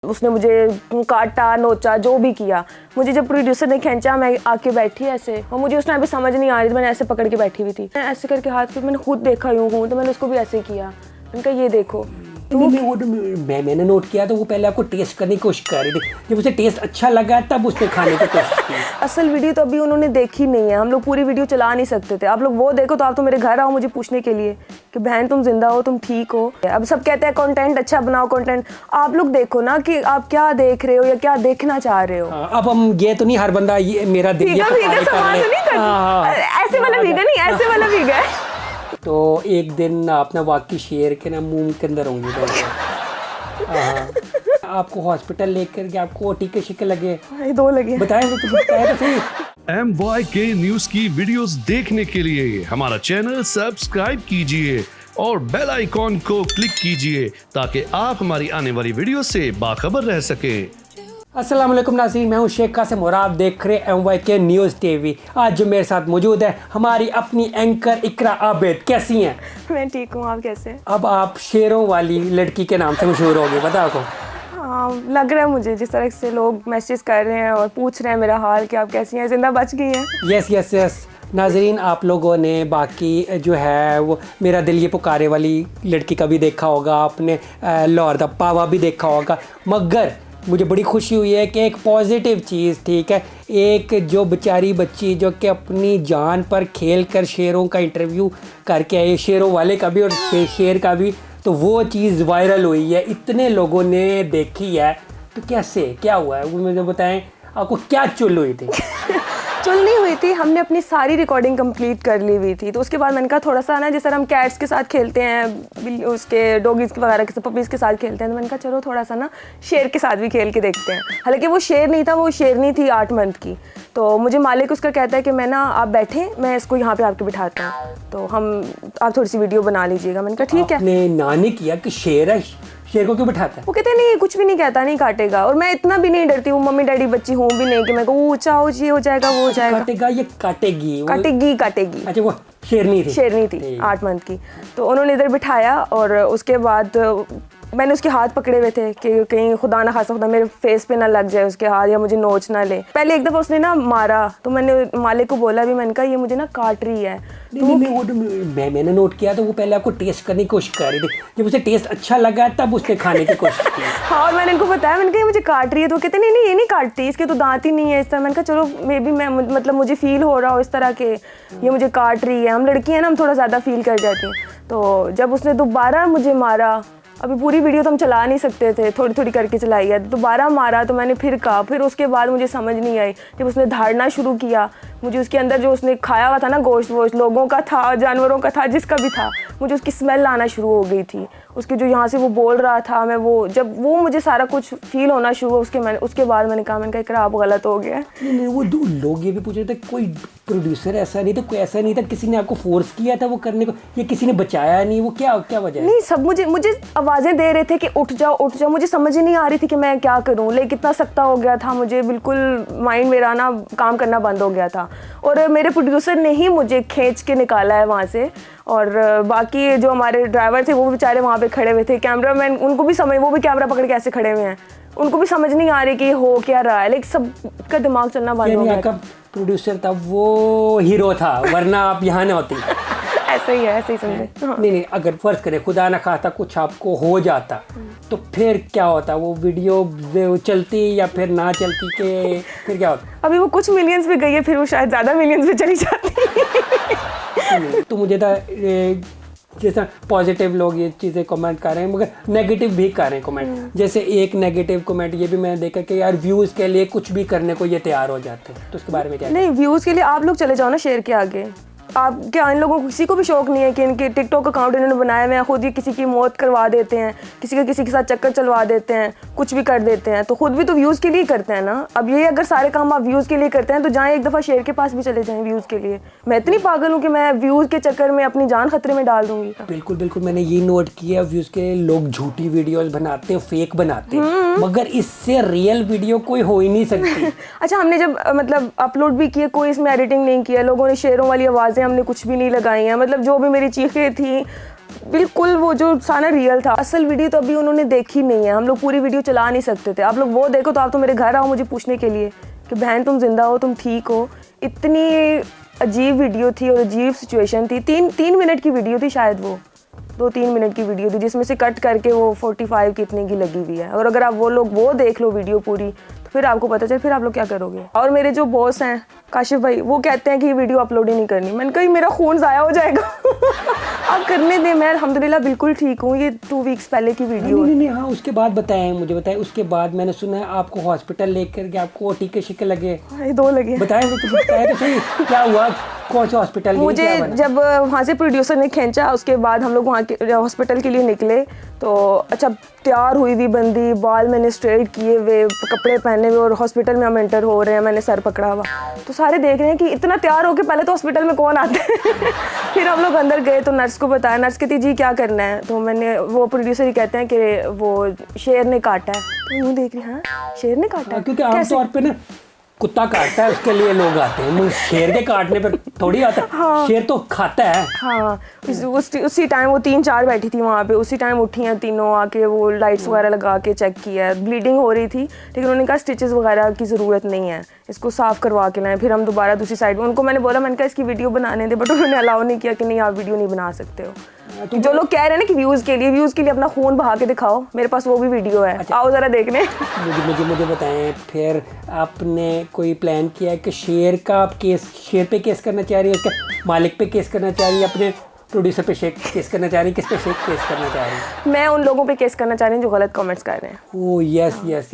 उसने मुझे काटा, नोचा, जो भी किया। मुझे जब प्रोड्यूसर ने खींचा, मैं आके बैठी ऐसे, और मुझे उस टाइम पे समझ नहीं आ रही थी, मैंने ऐसे पकड़ के बैठी हुई थी, ऐसे करके हाथ पे मैंने खुद देखा यूँ हूँ, तो मैंने उसको भी ऐसे किया। मैंने कहा ये देखो। तो मैंने नोट किया तो वो पहले आपको टेस्ट करने की कोशिश कर रही थी, जब उसे टेस्ट अच्छा लगा तब उसने खाने की कोशिश की। असल वीडियो तो अभी उन्होंने देखी नहीं है, हम लोग पूरी वीडियो चला नहीं सकते थे। आप लोग वो देखो तो आप तो मेरे घर आओ मुझे पूछने के लिए कि बहन तुम जिंदा हो, तुम ठीक हो। अब सब कहते हैं कंटेंट अच्छा बनाओ, कंटेंट आप लोग देखो ना कि आप क्या देख रहे हो या क्या देखना चाह रहे हो। अब हम ये तो नहीं हर बंदा ये मेरा दिल ये ऐसे वाला भीगा नहीं, ऐसे वाला भीगा है। तो एक दिन आप ना वाकई शेर के ना मुंह के अंदर होंगे। आपको हॉस्पिटल लेकर के आपको ओटी के शिक्के लगे? 2 लगे। बताएं तो सही। MYK न्यूज की वीडियोस देखने के लिए हमारा चैनल सब्सक्राइब कीजिए और बेल आइकॉन को क्लिक कीजिए ताकि आप हमारी आने वाली वीडियो से बाखबर रह सकें। अस्सलाम वालेकुम नाज़रीन, मैं हूं शेख कासिम और आप देख रहे हैं MYK न्यूज़ टीवी। आज जो मेरे साथ मौजूद है हमारी अपनी एंकर इकरा आबिद। कैसी हैं? मैं ठीक हूँ, आप कैसे? अब आप शेरों वाली लड़की के नाम से मशहूर हो गए, बताओ को। हाँ, लग रहा है मुझे, जिस तरह से लोग मैसेज कर रहे हैं और पूछ रहे हैं मेरा हाल कि आप कैसी हैं, जिंदा बच गई हैं। यस नाजरीन, आप लोगों ने बाकी जो है वो मेरा दिल ये पुकारे वाली लड़की का भी देखा होगा, आपने लाहौर दा पावा भी देखा होगा, मगर मुझे बड़ी खुशी हुई है कि एक पॉजिटिव चीज़, ठीक है, एक जो बेचारी बच्ची जो कि अपनी जान पर खेल कर शेरों का इंटरव्यू करके आई, शेरों वाले का भी और शेर का भी, तो वो चीज़ वायरल हुई है, इतने लोगों ने देखी है। तो कैसे क्या हुआ है वो मुझे बताएं, आपको क्या चुल हुई थी? चुल नहीं हुई थी, हमने अपनी सारी रिकॉर्डिंग कंप्लीट कर ली हुई थी। तो उसके बाद मैंने कहा थोड़ा सा ना, जैसे हम कैट्स के साथ खेलते हैं, उसके डॉगीज़ वगैरह के पपीज़ के साथ खेलते हैं, तो मैंने कहा चलो थोड़ा सा ना शेर के साथ भी खेल के देखते हैं। हालांकि वो शेर नहीं था, वो शेरनी थी 8 मंथ की। तो मुझे मालिक उसका कहता है कि मैं ना, आप बैठें, मैं इसको यहाँ पे आपके बिठाता हूँ, तो आप थोड़ी सी वीडियो बना लीजिएगा। मैंने कहा ठीक है। आपने नानी किया कि शेर है, शेर को क्यों बिठाता है? वो कहते नहीं, कुछ भी नहीं कहता, नहीं काटेगा। और मैं इतना भी नहीं डरती हूँ, मम्मी डैडी बच्ची हूँ भी नहीं कि मैं कहूँ ऊँचा ये हो जाएगा, वो हो जाएगा। काटेगा या काटेगी? काटेगी। अच्छा, वो शेरनी थी 8 मंथ की। तो उन्होंने इधर बिठाया और उसके बाद मैंने उसके हाथ पकड़े हुए थे कि कहीं खुदा ना खासा खुदा मेरे फेस पे ना लग जाए उसके हाथ, या मुझे नोच ना ले। पहले एक दफ़ा उसने ना मारा, तो मैंने मालिक को बोला भी, मैंने कहा ये मुझे ना काट रही है। मैंने नोट किया तो वो पहले आपको टेस्ट करने की कोशिश कर रही थी, जब उसे टेस्ट अच्छा लगा तब उसने खाने की कोशिश की। हाँ, और मैंने इनको बताया, मैंने कहा ये मुझे काट रही है, तो कहते नहीं ये नहीं काटती, इसके तो दांत ही नहीं है इस तरह। मैंने कहा चलो मे बी मैं मतलब मुझे फील हो रहा हो इस तरह के ये मुझे काट रही है। हम लड़की हैं ना, हम थोड़ा ज़्यादा फील कर जाती हैं। तो जब उसने दोबारा मुझे मारा, अभी पूरी वीडियो तो हम चला नहीं सकते थे, थोड़ी थोड़ी करके चलाई है, दोबारा मारा, तो मैंने फिर कहा, फिर उसके बाद मुझे समझ नहीं आई, जब उसने धाड़ना शुरू किया, मुझे उसके अंदर जो उसने खाया हुआ था ना गोश्त वोश्त, लोगों का था, जानवरों का था, जिसका भी था, मुझे उसकी स्मेल आना शुरू हो गई थी। उसके जो यहाँ से वो बोल रहा था, मैं वो जब वो मुझे सारा कुछ फील होना शुरू हुआ, उसके बाद मैंने कहा इकरा आप गलत हो गया। नहीं, वो लोग ये भी पूछ रहे थे, कोई प्रोड्यूसर ऐसा नहीं था, कोई ऐसा नहीं था, किसी ने आपको फोर्स किया था वो करने को, या किसी ने बचाया नहीं, वो क्या वजह है? नहीं, सब मुझे आवाज़ें दे रहे थे कि उठ जाओ, मुझे समझ ही नहीं आ रही थी कि मैं क्या करूं। लेकिन कितना सख्ता हो गया था, मुझे बिल्कुल माइंड मेरा ना काम करना बंद हो गया था, और मेरे प्रोड्यूसर ने ही मुझे खींच के निकाला है वहाँ से। और बाकी जो हमारे ड्राइवर थे वो बेचारे वहाँ पे खड़े हुए थे, कैमरामैन, उनको भी समझ, वो भी कैमरा पकड़ के ऐसे खड़े हुए हैं, उनको भी समझ नहीं आ रही कि हो क्या रहा है, लेकिन सबका दिमाग चलना बंद हो गया। प्रोड्यूसर था वो हीरो था, वरना आप यहाँ ना होती। ऐसे ही समझे। हाँ। नहीं, अगर फर्ज करें खुदा ना खास्ता कुछ आपको हो जाता तो फिर क्या होता? वो वीडियो चलती या फिर ना चलती, के फिर क्या होता? अभी वो कुछ मिलियंस पे गई है, फिर वो शायद ज़्यादा मिलियंस पे चली जाती। तो मुझे था जैसा पॉजिटिव लोग ये चीज़ें कमेंट कर रहे हैं, मगर नेगेटिव भी कर रहे हैं कमेंट। जैसे एक नेगेटिव कमेंट ये भी मैंने देखा कि यार व्यूज़ के लिए कुछ भी करने को ये तैयार हो जाते हैं, तो उसके बारे में क्या? नहीं, व्यूज़ के लिए आप लोग चले जाओ ना शेर के आगे। आप क्या, इन लोगों को किसी को भी शौक नहीं है कि इनके टिकटॉक अकाउंट इन्होंने बनाए हुए हैं, खुद ही किसी की मौत करवा देते हैं, किसी के साथ चक्कर चलवा देते हैं, कुछ भी कर देते हैं, तो खुद भी तो व्यूज़ के लिए करते हैं ना। अब ये अगर सारे काम आप व्यूज़ के लिए करते हैं तो जाएं एक दफ़ा शेर के पास भी चले जाएं व्यूज़ के लिए। मैं इतनी पागल हूँ कि मैं व्यूज़ के चक्कर में अपनी जान खतरे में डाल दूंगी। बिल्कुल मैंने ये नोट किया, व्यूज़ के लोग झूठी वीडियोस बनाते हैं, फेक बनाते हैं, मगर इससे रियल वीडियो कोई हो ही नहीं सकती। अच्छा, हमने जब मतलब अपलोड भी किए, कोई इसमें एडिटिंग नहीं किया, लोगों ने शेरों वाली आवाज़ें हमने कुछ भी नहीं लगाई हैं, मतलब जो भी मेरी चीखें थी बिल्कुल वो जो सारा रियल था। असल वीडियो तो अभी उन्होंने देखी नहीं है, हम लोग पूरी वीडियो चला नहीं सकते थे। आप लोग वो देखो तो आप तो मेरे घर आओ मुझे पूछने के लिए कि बहन तुम जिंदा हो, तुम ठीक हो। इतनी अजीब वीडियो थी और अजीब सिचुएशन थी। तीन मिनट की वीडियो थी शायद, वो 2-3 मिनट की वीडियो थी जिसमें से कट करके वो 45 कितने की लगी हुई है। और अगर आप वो लोग वो देख लो वीडियो पूरी तो फिर आपको पता चले फिर आप लोग क्या करोगे। और मेरे जो बॉस हैं काशिफ भाई, वो कहते हैं कि ये वीडियो अपलोड ही नहीं करनी। मैंने कहा मेरा खून ज़ाया हो जाएगा आप करने दें, मैं अल्हम्दुलिल्लाह बिल्कुल ठीक हूँ। ये 2 वीक्स पहले की वीडियो है। नहीं, हाँ उसके बाद बताएं, मुझे बताएं। उसके बाद मैंने सुना है आपको हॉस्पिटल लेकर के आपको टीके शिके लगे। 2 लगे। बताएं तो सही क्या हुआ, कौन से हॉस्पिटल? मुझे जब वहाँ से प्रोड्यूसर ने खींचा, उसके बाद हम लोग वहाँ के हॉस्पिटल के लिए निकले तो अच्छा तैयार हुई हुई बंदी, बाल मैंने स्ट्रेट किए हुए, कपड़े पहने हुए और हॉस्पिटल में हम एंटर हो रहे हैं, मैंने सर पकड़ा हुआ। तो सारे देख रहे हैं कि इतना तैयार होके पहले तो हॉस्पिटल में कौन आता है फिर हम लोग अंदर गए तो नर्स को बताया, नर्स कहती जी क्या करना है। तो मैंने वो प्रोड्यूसर ही कहते हैं कि वो शेर ने काटा है। तो यूँ देख रही हाँ शेर ने काटा है, क्योंकि आमतौर पे ना कुत्ता काटता है उसके लिए लोग आते हैं, शेर के काटने पर थोड़ी आता है। हाँ। शेर तो खाता है। हाँ उसी टाइम वो 3-4 बैठी थी वहाँ पे, उसी टाइम उठी हैं तीनों आके, वो लाइट्स वगैरह लगा के चेक किया। ब्लीडिंग हो रही थी लेकिन उन्होंने कहा स्टिचेस वगैरह की ज़रूरत नहीं है, इसको साफ़ करवा के लाएं। फिर हम दोबारा दूसरी साइड में उनको मैंने बोला, मैंने कहा इसकी वीडियो बनाने दे, बट उन्होंने अलाउ नहीं किया कि नहीं आप वीडियो नहीं बना सकते हो। तो जो लोग कह रहे हैं ना कि व्यूज़ के लिए अपना खून बहा के दिखाओ, मेरे पास वो भी वीडियो है। अच्छा। आओ ज़रा देखने। मुझे बताएं, फिर आपने कोई प्लान किया है कि शेर पे केस करना चाह रही है, उसके मालिक पे केस करना चाह रही है, अपने प्रोड्यूसर पे केस करना चाह रही है, किस पे केस करना चाह रही है? मैं उन लोगों पे केस करना चाह रही हूँ जो गलत कमेंट्स कर रहे हैं। Oh yes.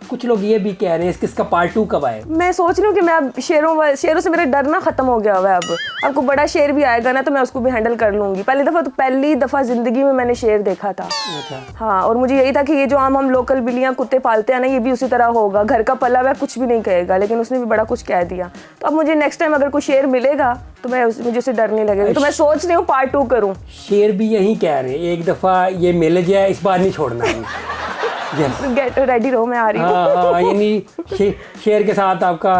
कुछ लोग ये भी कह रहे हैं इसका पार्ट 2 कब आए? मैं सोच रही हूँ कि मैं अब शेरों से मेरा डरना ख़त्म हो गया हुआ है। अब आपको बड़ा शेर भी आएगा ना तो मैं उसको भी हैंडल कर लूँगी। पहली दफ़ा ज़िंदगी में मैंने शेर देखा था। अच्छा। हाँ, और मुझे यही था कि ये जो हम लोकल बिल्लियाँ कुत्ते पालते हैं ना, ये भी उसी तरह होगा, घर का पला हुआ कुछ भी नहीं कहेगा। लेकिन उसने भी बड़ा कुछ कह दिया। तो अब मुझे नेक्स्ट टाइम अगर कोई शेर मिलेगा तो मुझे उसे डर नहीं लगेगा। तो मैं सोच रही हूँ पार्ट 2 करूँ। शेर भी यही कह रहे हैं, एक दफ़ा ये मिल जाए इस बार नहीं छोड़ना है। गेट रेडी रहो, मैं आ रही हूँ। हाँ, यानी शेर के साथ आपका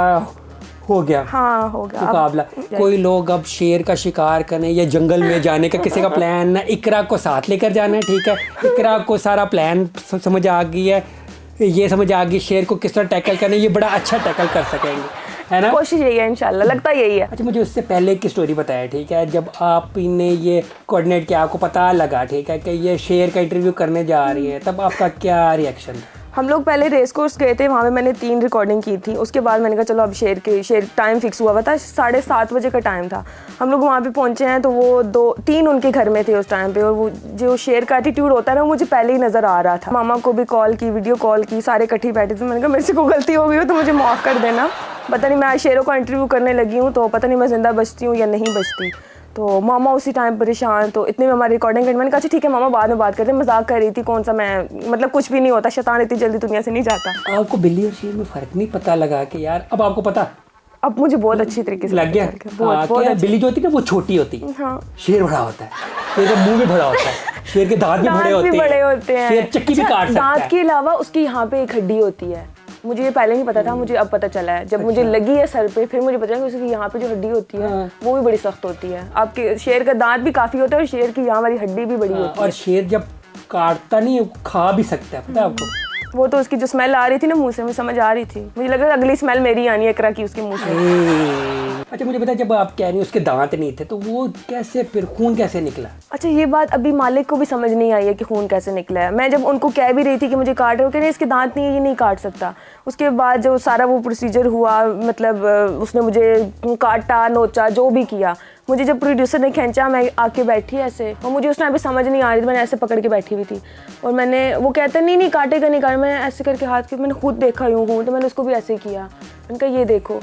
हो गया। हाँ हो गया मुकाबला। कोई लोग अब शेर का शिकार करने या जंगल में जाने का किसी का प्लान ना, इकरा को साथ लेकर जाना है, ठीक है। इकरा को सारा प्लान समझ आ गई है, ये समझ आ गई शेर को किस तरह टैकल करना है, ये बड़ा अच्छा टैकल कर सकेंगे, है ना? कोशिश यही है इंशाल्लाह, लगता यही है। अच्छा, मुझे उससे पहले की स्टोरी बताया, ठीक है। जब आपने ये कोऑर्डिनेट किया, आपको पता लगा, ठीक है, कि ये शेर का इंटरव्यू करने जा रही है, तब आपका क्या रिएक्शन? हम लोग पहले रेस कोर्स गए थे, वहाँ पे मैंने 3 रिकॉर्डिंग की थी। उसके बाद मैंने कहा चलो अब शेर टाइम फिक्स हुआ था, 7:30 बजे का टाइम था। हम लोग वहाँ पे पहुँचे हैं तो वो 2-3 उनके घर में थे उस टाइम पे, और वो जो शेर का एटीट्यूड होता है ना, मुझे पहले ही नज़र आ रहा था। मामा को भी कॉल की, वीडियो कॉल की, सारे इकट्ठे बैठे थे। मैंने कहा मेरे से कोई गलती हो गई हो तो मुझे माफ़ कर देना, पता नहीं मैं आज शेरों का इंटरव्यू करने लगी हूँ तो पता नहीं मैं ज़िंदा बचती हूँ या नहीं बचती। तो मामा उसी टाइम परेशान, तो इतने में हमारी रिकॉर्डिंग मैंने कहा ठीक है मामा बाद में बात करते हैं, मजाक कर रही थी, कौन सा मैं मतलब कुछ भी नहीं होता, शैतान इतनी जल्दी दुनिया से नहीं जाता। आपको बिल्ली और शेर में फ़र्क नहीं पता लगा कि यार अब आपको पता अब मुझे बहुत अच्छी तरीके से लग गया? बहुत बिल्ली जो होती है ना वो छोटी होती है, हाँ। शेर बड़ा होता है, शेर का मुंह भी बड़ा होता है, शेर के दांत भी बड़े होते हैं, शेर चक्की भी काट सकता है। दांत के अलावा उसकी यहाँ पे एक हड्डी होती है, मुझे ये पहले नहीं पता था, मुझे अब पता चला है। जब मुझे लगी है सर पे, फिर मुझे पता चला कि उसकी यहाँ पे जो हड्डी होती है वो भी बड़ी सख्त होती है। आपके शेर का दांत भी काफ़ी होता है और शेर की यहाँ वाली हड्डी भी बड़ी होती है। और शेर जब काटता नहीं है खा भी सकता है, पता है आपको? वो तो उसकी जो स्मेल आ रही थी ना मुंह से, मुझे समझ आ रही थी, मुझे लग रहा था अगली स्मेल मेरी आनी है इकरा की उसके मुंह से। अच्छा मुझे बता, जब आप कह रही हैं उसके दांत नहीं थे तो वो कैसे, फिर खून कैसे निकला? अच्छा ये बात अभी मालिक को भी समझ नहीं आई है कि खून कैसे निकला है। मैं जब उनको कह भी रही थी कि मुझे काट रहे हो, कह रहे इसके दांत नहीं है, ये नहीं काट सकता। उसके बाद जो सारा वो प्रोसीजर हुआ, मतलब उसने मुझे काटा, नोचा, जो भी किया, मुझे जब प्रोड्यूसर ने खींचा मैं आके बैठी ऐसे, और मुझे उस टाइम पे समझ नहीं आ रही थी, मैंने ऐसे पकड़ के बैठी हुई थी। और मैंने, वो कहता नहीं काटेगा नहीं काट, मैंने ऐसे करके हाथ के, मैंने खुद देखा यूँ हूँ, तो मैंने उसको भी ऐसे किया, मैंने कहा ये देखो।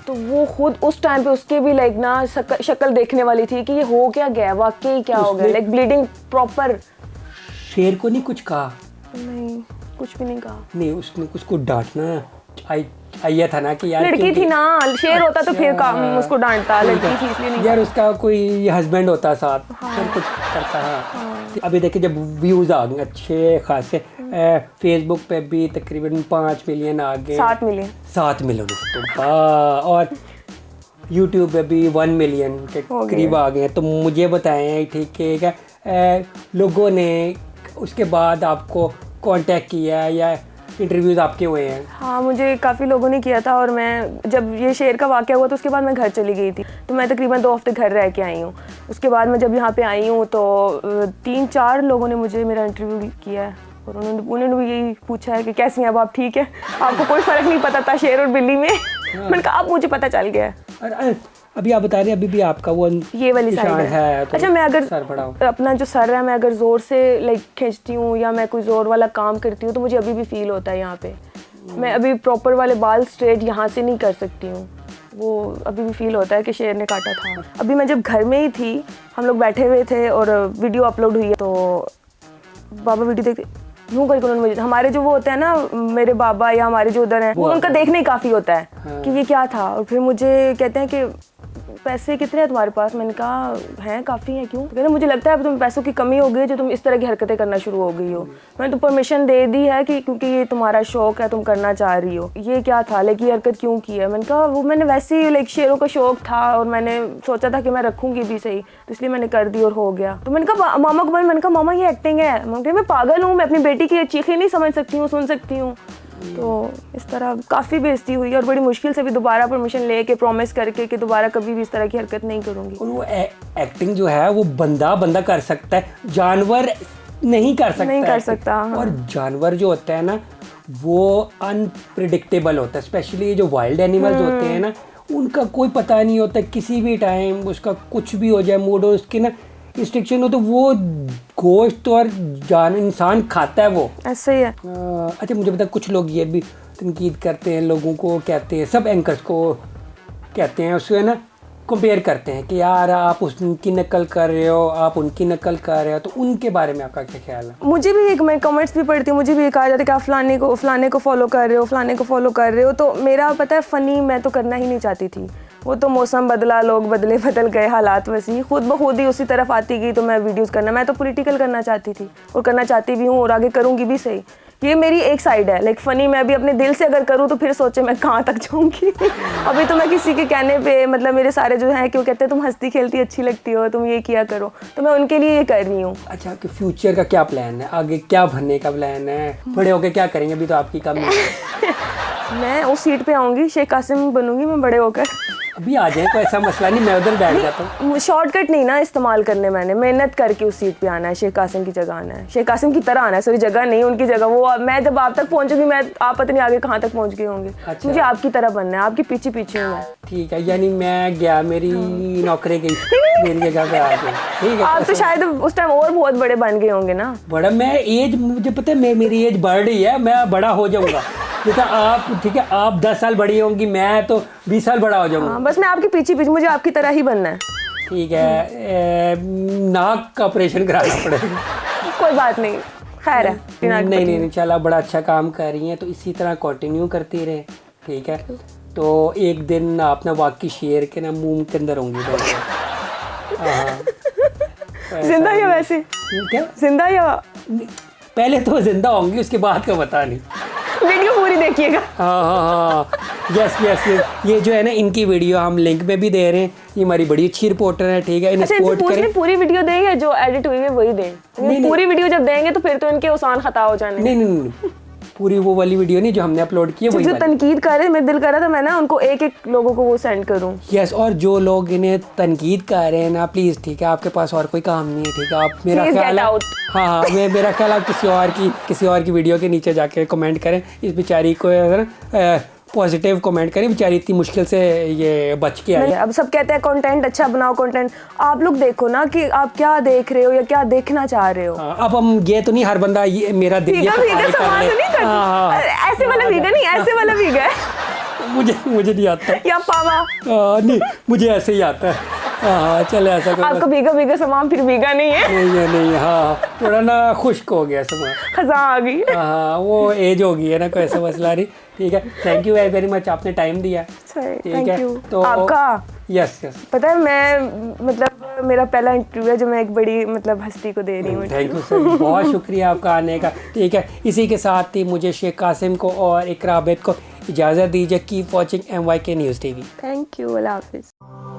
तो वो खुद उस टाइम पे उसके भी लाइक ना शक्ल देखने वाली थी कि ये हो क्या गया, वाकई क्या हो गया, लाइक ब्लीडिंग प्रॉपर। शेर को नहीं कुछ कहा? नहीं, कुछ भी नहीं कहा। नहीं, उसने उसको डांटना आया था ना कि यार लड़की थी ना, शेर होता तो फिर उसको डांटता, लड़की थी इसलिए नहीं। यार उसका कोई हस्बैंड होता साथ, फिर कुछ करता है। अभी देखिए जब व्यूज आ गए अच्छे खासे, फेसबुक पे भी तकरीबन 5 मिलियन आ गए, 7 मिलियन तो, और यूट्यूब पे भी 1 मिलियन के करीब आ गए। तो मुझे बताएं, ठीक है, लोगों ने उसके बाद आपको कांटेक्ट किया है या इंटरव्यूज़ आपके हुए हैं? हाँ, मुझे काफ़ी लोगों ने किया था और मैं जब ये शेर का वाक़या हुआ तो उसके बाद मैं घर चली गई थी, तो मैं तकरीबन 2 हफ्ते घर रह के आई हूँ। उसके बाद मैं जब यहाँ पे आई हूँ तो 3-4 लोगों ने मुझे मेरा इंटरव्यू किया है और उन्होंने भी यही पूछा है कि कैसी हैं अब आप, ठीक है? आपको कोई फ़र्क नहीं पता था शेर और बिल्ली में। मैंने कहा अब मुझे पता चल गया है। और अभी आप बता रहे हैं अभी भी आपका वो ये वाली साइड है। तो अच्छा, मैं अगर सर बड़ा हो। अपना जो सर है मैं अगर ज़ोर से लाइक खींचती हूँ या मैं कोई ज़ोर वाला काम करती हूँ तो मुझे अभी भी फील होता है यहाँ पे। मैं अभी प्रॉपर वाले बाल स्ट्रेट यहाँ से नहीं कर सकती हूँ, वो अभी भी फील होता है कि शेर ने काटा था। अभी मैं जब घर में ही थी, हम लोग बैठे हुए थे और वीडियो अपलोड हुई है तो बाबा वीडियो देखते यूँ करके उन्होंने मुझे, हमारे जो वो होते हैं ना मेरे बाबा या हमारे जो उधर हैं वो उनका देखना ही काफ़ी होता है कि ये क्या था। और फिर मुझे कहते हैं कि पैसे कितने हैं तुम्हारे पास? मैंने कहा हैं, काफ़ी हैं। क्यों? कहते मुझे लगता है अब तुम्हें पैसों की कमी हो गई है जो तुम इस तरह की हरकतें करना शुरू हो गई हो। मैंने तो परमिशन दे दी है कि क्योंकि ये तुम्हारा शौक है, तुम करना चाह रही हो। ये क्या था, लाइक ये हरकत क्यों की है? मैंने कहा वो मैंने वैसे ही लाइक शेरों का शौक था और मैंने सोचा था कि मैं रखूँगी भी सही, तो इसलिए मैंने कर दी और हो गया। तो मैंने कहा मामा को, मैंने कहा मामा ये एक्टिंग है। मैं पागल हूँ, मैं अपनी बेटी की चीखें नहीं समझ सकती हूँ, सुन सकती हूँ। तो इस तरह काफ़ी बेइज्जती हुई और बड़ी मुश्किल से भी दोबारा परमिशन लेके प्रॉमिस करके कि दोबारा कभी भी इस तरह की हरकत नहीं करूँगी। और वो एक्टिंग जो है वो बंदा कर सकता है, जानवर नहीं कर सकता। हाँ। और जानवर जो होता है ना वो अनप्रिडिक्टेबल होता है, स्पेशली जो वाइल्ड एनिमल्स होते हैं ना उनका कोई पता नहीं होता, किसी भी टाइम उसका कुछ भी हो जाए, मूड हो, उसकी ना रिस्ट्रिक्शन हो तो वो गोश्त और जान इंसान खाता है वो ऐसे ही है। अच्छा मुझे बता, कुछ लोग ये भी तनकीद करते हैं, लोगों को कहते हैं, सब एंकर्स को कहते हैं, उससे ना कंपेयर करते हैं कि यार आप उनकी नकल कर रहे हो, आप उनकी नकल कर रहे हो, तो उनके बारे में आपका क्या ख्याल है? मुझे भी मैं कमेंट्स भी पढ़ती हूँ, मुझे भी ये कहा जाता है कि आप फलाने को फॉलो कर रहे हो, फलाने को फॉलो कर रहे हो। तो मेरा पता है फ़नी मैं तो करना ही नहीं चाहती थी, वो तो मौसम बदला, लोग बदल गए, हालात वैसी खुद ब खुद ही उसी तरफ आती गई। तो मैं वीडियोस करना, मैं तो पॉलिटिकल करना चाहती थी और करना चाहती भी हूँ और आगे करूँगी भी सही। ये मेरी एक साइड है, लाइक फ़नी मैं भी अपने दिल से अगर करूँ तो फिर सोचे मैं कहाँ तक जाऊँगी। अभी तो मैं किसी के कहने पे, मतलब मेरे सारे जो हैं क्यों कहते हैं तुम हंसती खेलती अच्छी लगती हो, तुम ये किया करो, तो मैं उनके लिए ये कर रही हूँ। अच्छा, कि फ्यूचर का क्या प्लान है, आगे क्या बनने का प्लान है, बड़े होकर क्या करेंगे? अभी तो आपकी कमी है। मैं उस सीट पे आऊँगी, शेख कासिम बनूंगी मैं बड़े होकर। अभी आ जाए, कोई ऐसा मसला नहीं, मैं उधर बैठ जाता हूँ। शॉर्टकट नहीं ना इस्तेमाल करने, मैंने मेहनत करके उस सीट पे आना है, शेख कासिम की जगह आना है, शेख कासिम की तरह आना है, सॉरी जगह नहीं उनकी जगह। वो मैं जब आप तक पहुंचूंगी, मैं आप पता नहीं आगे कहाँ तक पहुंच गए होंगे। अच्छा। मुझे आपकी तरह बनना है, आपके पीछे पीछे हूँ मैं। ठीक है, यानी मैं गया, मेरी नौकरी गई, मेरी जगह पे आ गई। ठीक है, आप तो शायद उस टाइम और बहुत बड़े बन गए होंगे ना। बड़ा मैं एज, मुझे पता है मेरी एज बढ़ रही है, मैं बड़ा हो जाऊंगा। जैसा आप, ठीक है, आप 10 साल बड़ी होंगी, मैं तो 20 साल बड़ा हो जाऊंगा। हाँ, बस मैं आपके पीछे पीछे, मुझे आपकी तरह ही बनना है। ठीक है, नाक का ऑपरेशन कराना पड़ेगा। कोई बात नहीं, खैर है। नहीं, चला, बड़ा अच्छा काम कर रही हैं, तो इसी तरह कंटिन्यू करती रहे। ठीक है, तो एक दिन आप ना वाकई शेर के ना मुंह के अंदर होंगी। जिंदा या वैसे? क्या जिंदा या? पहले तो जिंदा होंगी, उसके बाद का पता नहीं। वीडियो पूरी देखिएगा। हाँ, यस, ये जो है ना इनकी वीडियो हम लिंक में भी दे रहे हैं। ये हमारी बड़ी अच्छी रिपोर्टर है, ठीक है, इन्हें सपोर्ट करें। पूरी वीडियो देंगे, जो एडिट हुई है वही दें। पूरी वीडियो जब देंगे तो फिर तो इनके आसान खता हो जाने। नहीं, पूरी वो वाली वीडियो नहीं जो हमने अपलोड की है, वही जो तनकीद कर रहे, मेरा दिल कर रहा था मैं ना उनको एक लोगों को वो सेंड करूं। यस, और जो लोग इन्हें तनकीद कर रहे हैं ना, प्लीज़, ठीक है, आपके पास और कोई काम नहीं है, ठीक है, आप मेरा ख्याल है, हाँ, मेरा ख्याल आप किसी और की वीडियो के नीचे जाके कमेंट करें, इस बेचारी को पॉजिटिव कमेंट करें, बेचारी इतनी मुश्किल से ये बच के आई। अब सब कहते हैं कंटेंट अच्छा बनाओ, कंटेंट आप लोग देखो ना कि आप क्या देख रहे हो या क्या देखना चाह रहे हो। अब हम ये तो नहीं हर बंदा ये मेरा दिल ये ऐसे वाला वीगा नहीं, ऐसे वाला वीगा है। मुझे नहीं आता या पावा नहीं, मुझे ऐसे ही आता है। हाँ, चले ऐसा करो। आपका भीगा सामान फिर भीगा नहीं है। नहीं, हाँ, थोड़ा ना खुश्क हो गया सामान, खजा आ गई। हाँ, वो एज हो गई है ना, कोई ऐसा मसला नहीं। ठीक है, थैंक यू वेरी मच, आपने टाइम दिया। ठीक है, तो आपका यस पता है, मैं मतलब मेरा पहला इंटरव्यू है जो मैं एक बड़ी मतलब हस्ती को दे रही हूँ। थैंक यू सर, बहुत शुक्रिया आपका आने का। ठीक है, इसी के साथ ही मुझे शेख कासिम को और इकरा आबिद को इजाज़त दीजिए। Keep watching MYK news TV। Thank you, अल्लाह हाफिज़।